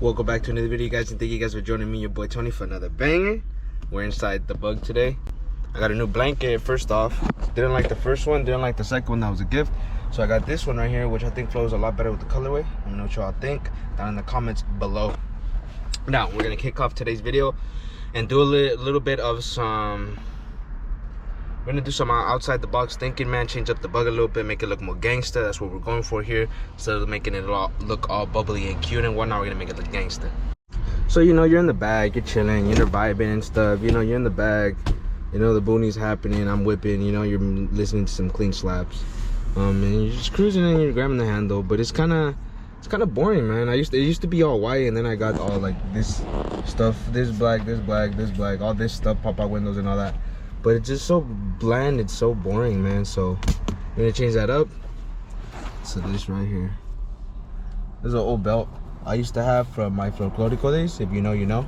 Welcome back to another video, guys, and thank you guys for joining me, your boy Tony, for another banger. We're inside the Bug today. I got a new blanket. First off, didn't like the first one, didn't like the second one. That was a gift. So I got this one right here, which I think flows a lot better with the colorway. Let me know what y'all think down in the comments below. Now we're gonna kick off today's video and do a little bit of some. We're gonna do some outside the box thinking, man. Change up the Bug a little bit, make it look more gangster. That's what we're going for here. Instead of making it look all bubbly and cute and whatnot, we're gonna make it look gangster. So, you know, you're in the bag, you're chilling, you're vibing and stuff. You know, you're in the bag, you know, the boonies happening, I'm whipping, you know, you're listening to some clean slaps. And you're just cruising and you're grabbing the handle, but it's kind of boring, man. It used to be all white, and then I got all like this stuff, this black, this black, this black, all this stuff, pop-out windows and all that. But it's just so bland, it's so boring, man. So we're gonna change that up. So this right here, this is an old belt I used to have from my folklorico days. If you know, you know.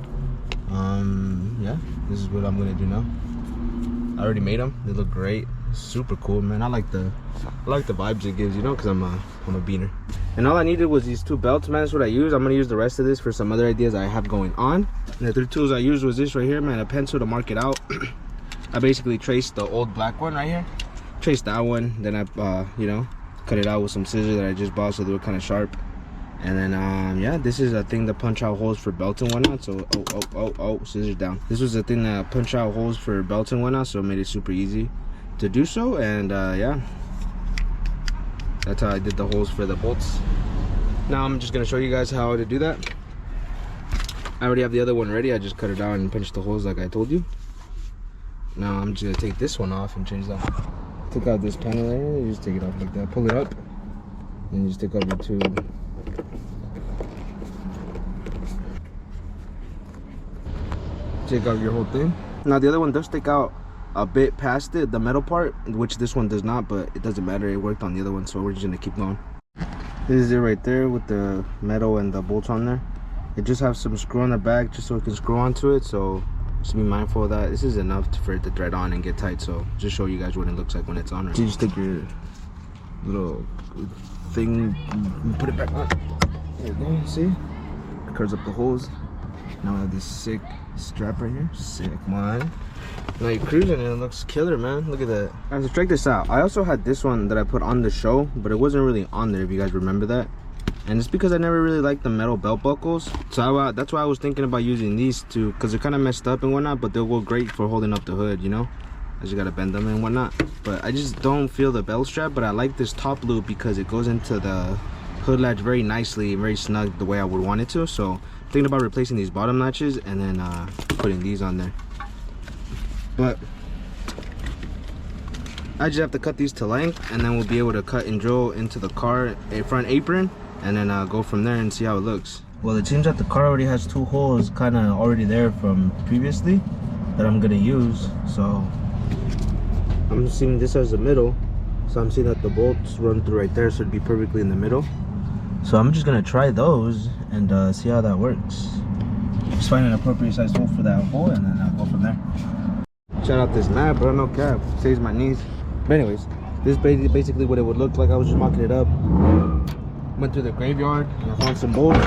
Yeah, this is what I'm gonna do now. I already made them. They look great. Super cool, man. I like the vibes it gives, you know, because I'm a beaner. And all I needed was these two belts, man. That's what I use. I'm gonna use the rest of this for some other ideas I have going on. And the three tools I used was this right here, man. A pencil to mark it out. I basically traced the old black one right here. Traced that one. Then I, you know, cut it out with some scissors that I just bought, so they were kind of sharp. And then, yeah, this is a thing to punch out holes for belts and whatnot. So, oh, scissors down. This was a thing to punch out holes for belts and whatnot, so it made it super easy to do so. And, yeah, that's how I did the holes for the bolts. Now I'm just gonna show you guys how to do that. I already have the other one ready. I just cut it out and pinched the holes like I told you. Now I'm just gonna take this one off and change that. Took out this panel right here, you just take it off like that, pull it up, and you just take out your tube. Take out your whole thing. Now the other one does stick out a bit past it, the metal part, which this one does not, but it doesn't matter, it worked on the other one, so we're just gonna keep going. This is it right there with the metal and the bolts on there. It just has some screw on the back just so it can screw onto it, so just be mindful of that. This is enough for it to thread on and get tight, so just show you guys what it looks like when it's on. So you just take your little thing and put it back on. There you go, see? It curves up the holes. Now I have this sick strap right here. Sick, man. Now you're cruising and it looks killer, man. Look at that. Guys, so check this out. I also had this one that I put on the show, but it wasn't really on there, if you guys remember that. And it's because I never really liked the metal belt buckles, so that's why I was thinking about using these two, because they're kind of messed up and whatnot, but they'll go great for holding up the hood, you know. I just gotta bend them and whatnot. But I just don't feel the belt strap. But I like this top loop because it goes into the hood latch very nicely, very snug, the way I would want it to. So I'm thinking about replacing these bottom latches and then putting these on there. But I just have to cut these to length, and then we'll be able to cut and drill into the car front apron, and then go from there and see how it looks. Well, it seems that the car already has two holes kind of already there from previously that I'm gonna use. So I'm seeing this as the middle, so I'm seeing that the bolts run through right there, so it'd be perfectly in the middle. So I'm just gonna try those and see how that works. Just find an appropriate size hole for that hole, and then I'll go from there. Shout out this map, bro, no cap, saves my knees. But anyways, this is basically what it would look like. I was just mocking it up. Went through the graveyard and I found some bolts,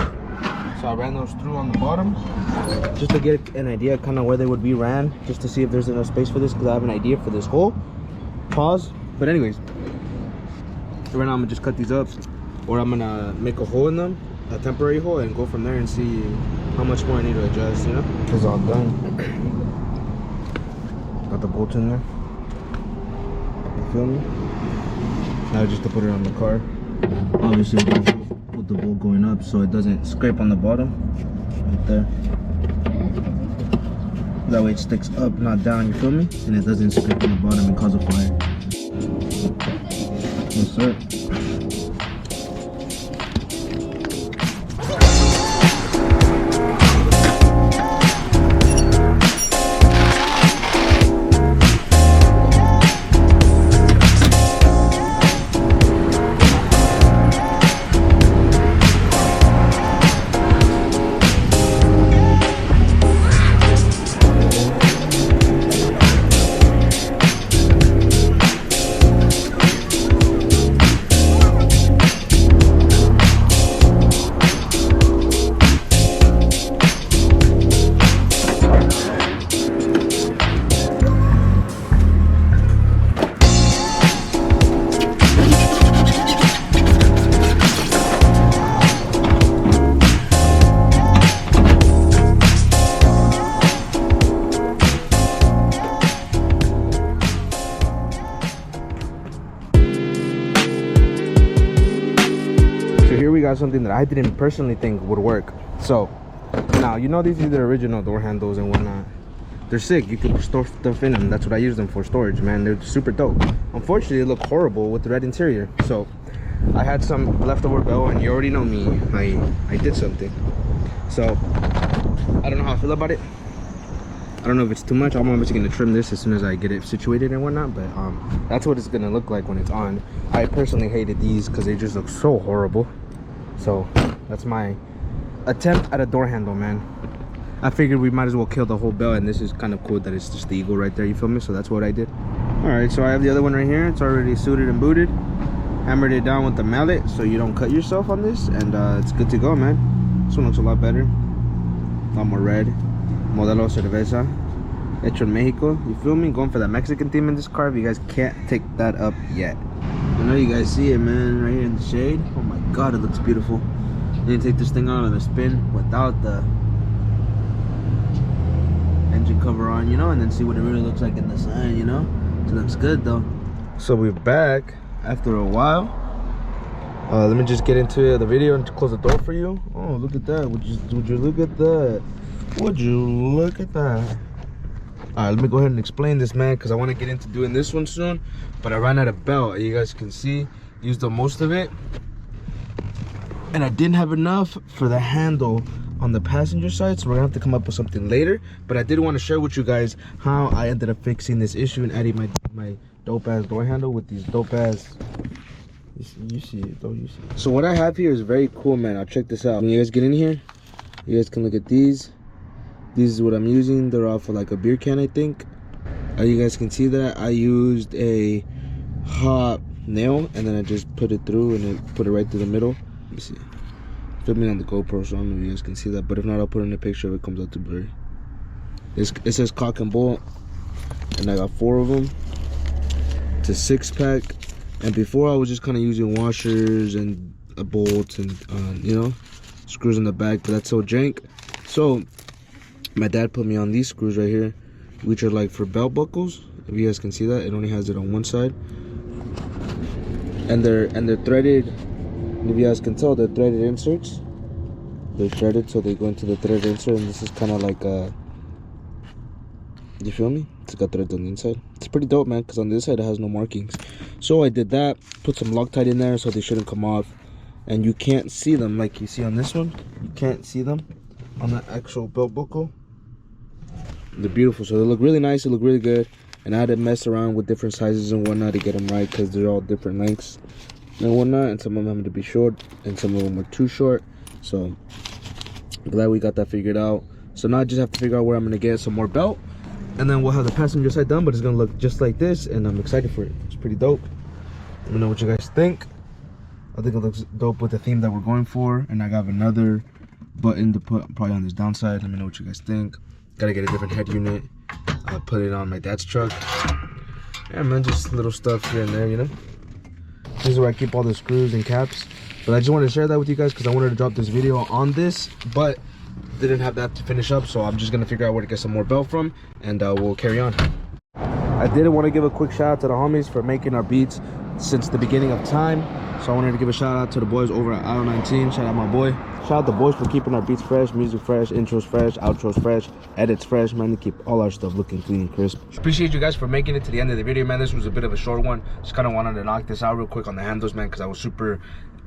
so I ran those through on the bottom just to get an idea kind of where they would be ran, just to see if there's enough space for this, because I have an idea for this hole. Pause. But anyways, right now I'm gonna just cut these up, or I'm gonna make a hole in them, a temporary hole, and go from there and see how much more I need to adjust, you know. It's all done. Got the bolts in there, you feel me? Now just to put it on the car. Obviously with the bolt going up so it doesn't scrape on the bottom right there. That way it sticks up, not down, you feel me? And it doesn't scrape on the bottom and cause a fire. Yes, sir. got something that I didn't personally think would work. So now, you know, these are the original door handles and whatnot. They're sick. You can store stuff in them. That's what I use them for, storage, man. They're super dope. Unfortunately, they look horrible with the red interior. So I had some leftover bell, and you already know me. I did something. So I don't know how I feel about it. I don't know if it's too much. I'm obviously gonna trim this as soon as I get it situated and whatnot, but that's what it's gonna look like when it's on. I personally hated these because they just look so horrible. So that's my attempt at a door handle, man. I figured we might as well kill the whole bell, and this is kind of cool that it's just the eagle right there, you feel me? So that's what I did. All right, so I have the other one right here. It's already suited and booted. Hammered it down with the mallet so you don't cut yourself on this, and it's good to go, man. This one looks a lot better, a lot more red. Modelo cerveza, hecho en Mexico. You feel me? Going for that Mexican theme in this car. If you guys can't take that up yet, I know you guys see it, man, right here in the shade. Oh my god, it looks beautiful. Then take this thing out on a spin without the engine cover on, you know, and then see what it really looks like in the sun, you know. It looks good though. So we're back after a while. Let me just get into the video and close the door for you. Oh, look at that. Would you look at that? Would you look at that? All right, let me go ahead and explain this, man, because I want to get into doing this one soon, but I ran out of belt. You guys can see, used the most of it, and I didn't have enough for the handle on the passenger side, so we're gonna have to come up with something later. But I did want to share with you guys how I ended up fixing this issue and adding my dope ass door handle with these dope ass. You see it, don't you see it? So what I have here is very cool, man. I'll check this out. When you guys get in here, you guys can look at these. This is what I'm using. They're off of like a beer can, I think. You guys can see that I used a hot nail, and then I just put it through, and it put it right through the middle. Let me see. Filming on the GoPro, so I don't know if you guys can see that, but if not, I'll put in a picture if it comes out too blurry. It says cock and bolt, and I got 4 of them. It's a 6-pack, and before I was just kind of using washers and bolts and you know, screws in the back, but that's so jank. So my dad put me on these screws right here, which are like for belt buckles. If you guys can see that, it only has it on one side, and they're threaded. If you guys can tell, they're threaded inserts. They're threaded, so they go into the threaded insert, and this is kind of like you feel me? It's got threads on the inside. It's pretty dope, man, because on this side it has no markings. So I did that, put some Loctite in there so they shouldn't come off, and you can't see them like you see on this one. You can't see them on the actual belt buckle. They're beautiful, so they look really nice. They look really good, and I had to mess around with different sizes and whatnot to get them right, because they're all different lengths and whatnot, and some of them have to be short and some of them are too short. So glad we got that figured out. So now I just have to figure out where I'm gonna get some more belt, and then we'll have the passenger side done, but it's gonna look just like this, and I'm excited for it. It's pretty dope. Let me know what you guys think. I think it looks dope with the theme that we're going for, and I got another button to put probably on this downside. Let me know what you guys think. Gotta get a different head unit. I'll put it on my dad's truck. Yeah, man, just little stuff here and there, you know. This is where I keep all the screws and caps. But I just wanted to share that with you guys because I wanted to drop this video on this, but didn't have that to finish up, so I'm just gonna figure out where to get some more belt from, and we'll carry on. I did want to give a quick shout out to the homies for making our beats since the beginning of time. So I wanted to give a shout out to the boys over at Aisle 19. Shout out my boy. Shout out the boys for keeping our beats fresh, music fresh, intros fresh, outros fresh, edits fresh, man, to keep all our stuff looking clean and crisp. Appreciate you guys for making it to the end of the video, man. This was a bit of a short one. Just kind of wanted to knock this out real quick on the handles, man, because I was super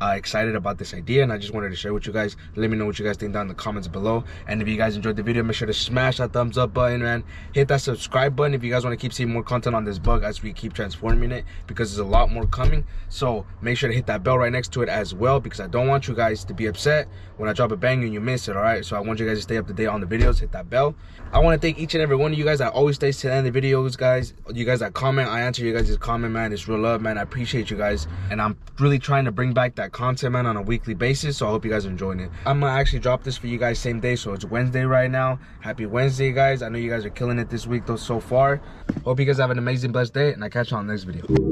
excited about this idea, and I just wanted to share with you guys. Let me know what you guys think down in the comments below, and if you guys enjoyed the video, make sure to smash that thumbs up button, man. Hit that subscribe button if you guys want to keep seeing more content on this bug as we keep transforming it, because there's a lot more coming. So make sure to hit that bell right next to it as well, because I don't want you guys to be upset when I drop a bang and you miss it. All right, so I want you guys to stay up to date on the videos. Hit that bell. I want to thank each and every one of you guys that always stays to the end of the videos, guys. You guys that comment, I answer you guys' comment, man. It's real love, man. I appreciate you guys, and I'm really trying to bring back that content, man, on a weekly basis. So I hope you guys are enjoying it. I'm gonna actually drop this for you guys same day, so it's Wednesday right now. Happy Wednesday, guys. I know you guys are killing it this week though so far. Hope you guys have an amazing blessed day, and I catch you on the next video.